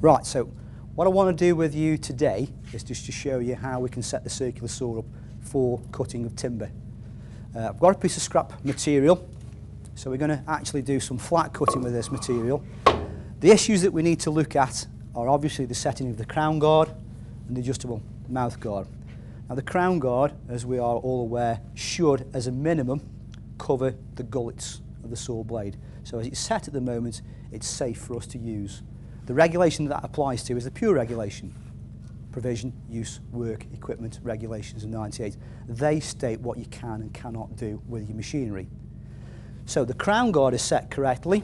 Right, so what I want to do with you today is just to show you how we can set the circular saw up for cutting of timber. I've got a piece of scrap material, so we're going to actually do some flat cutting with this material. The issues that we need to look at are obviously the setting of the crown guard and the adjustable mouth guard. Now the crown guard, as we are all aware, should as a minimum cover the gullets of the saw blade. So as it's set at the moment, it's safe for us to use. The regulation that applies to is the pure regulation. Provision, use, work, equipment, regulations of 98. They state what you can and cannot do with your machinery. So the crown guard is set correctly.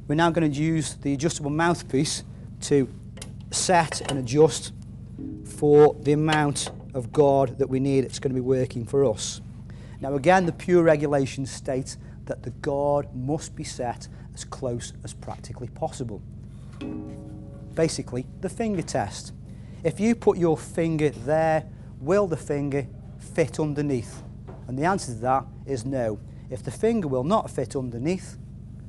We're now going to use the adjustable mouthpiece to set and adjust for the amount of guard that we need. It's going to be working for us. Now again, the pure regulations state that the guard must be set as close as practically possible. Basically, the finger test. If you put your finger there, will the finger fit underneath? And the answer to that is no. If the finger will not fit underneath,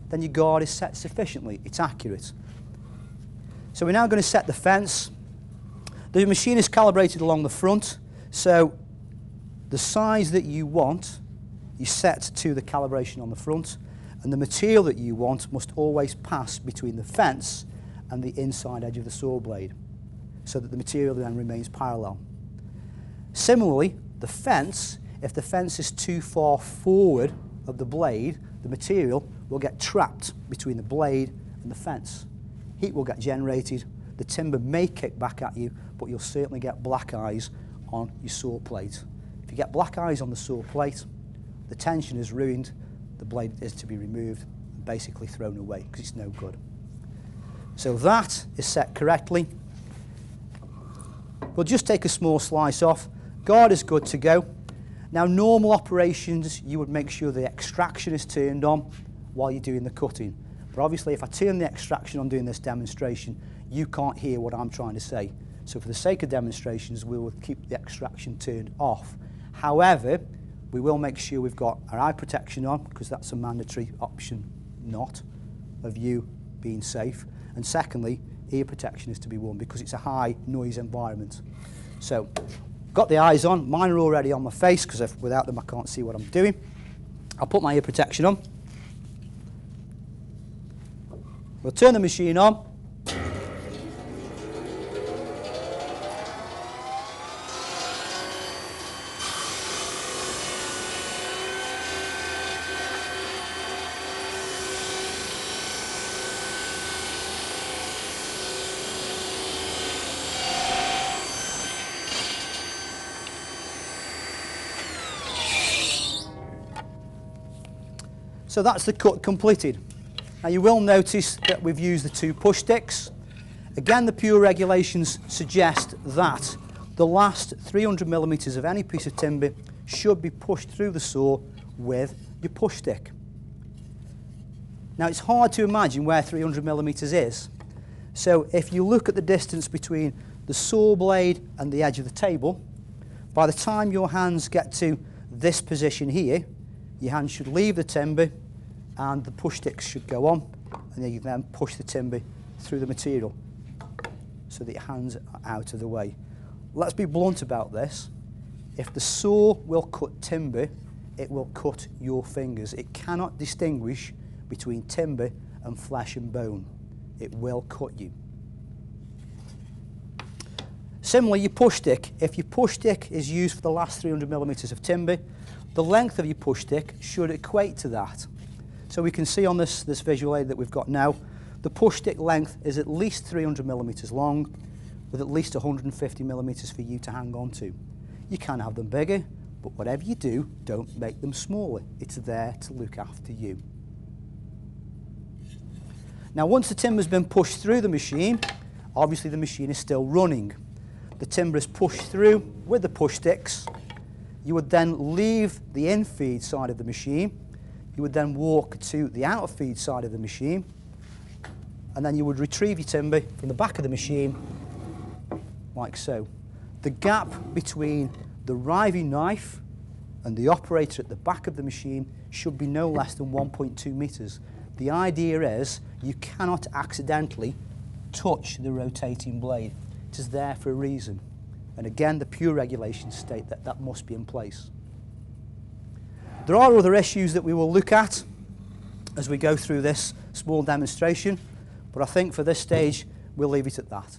then your guard is set sufficiently. It's accurate. So we're now going to set the fence. The machine is calibrated along the front, so the size that you want, you set to the calibration on the front, and the material that you want must always pass between the fence and the inside edge of the saw blade, so that the material then remains parallel. Similarly, the fence, if the fence is too far forward of the blade, the material will get trapped between the blade and the fence. Heat will get generated, the timber may kick back at you, but you'll certainly get black eyes on your saw plate. If you get black eyes on the saw plate, the tension is ruined, the blade is to be removed and basically thrown away because it's no good. So that is set correctly. We'll just take a small slice off. Guard is good to go. Now normal operations, you would make sure the extraction is turned on while you're doing the cutting. But obviously if I turn the extraction on doing this demonstration, you can't hear what I'm trying to say. So for the sake of demonstrations, we will keep the extraction turned off. However, we will make sure we've got our eye protection on, because that's a mandatory option not of you being safe. And secondly, ear protection is to be worn because it's a high noise environment. So, got the eyes on. Mine are already on my face because without them I can't see what I'm doing. I'll put my ear protection on. We'll turn the machine on. So that's the cut completed. Now you will notice that we've used the 2 push sticks. Again, the pure regulations suggest that the last 300 millimeters of any piece of timber should be pushed through the saw with your push stick. Now it's hard to imagine where 300 millimeters is. So if you look at the distance between the saw blade and the edge of the table, by the time your hands get to this position here, your hands should leave the timber and the push sticks should go on, and then you then push the timber through the material so that your hands are out of the way. Let's be blunt about this. If the saw will cut timber, it will cut your fingers. It cannot distinguish between timber and flesh and bone. It will cut you. Similarly, your push stick. If your push stick is used for the last 300 millimeters of timber, the length of your push stick should equate to that. So we can see on this visual aid that we've got now, the push stick length is at least 300 millimeters long, with at least 150 millimeters for you to hang on to. You can have them bigger, but whatever you do, don't make them smaller. It's there to look after you. Now once the timber's been pushed through the machine, obviously the machine is still running. The timber is pushed through with the push sticks. You would then leave the in-feed side of the machine. You would then walk to the out-of-feed side of the machine, and then you would retrieve your timber from the back of the machine, like so. The gap between the riving knife and the operator at the back of the machine should be no less than 1.2 meters. The idea is you cannot accidentally touch the rotating blade. It is there for a reason. And again, the pure regulations state that that must be in place. There are other issues that we will look at as we go through this small demonstration, but I think for this stage, we'll leave it at that.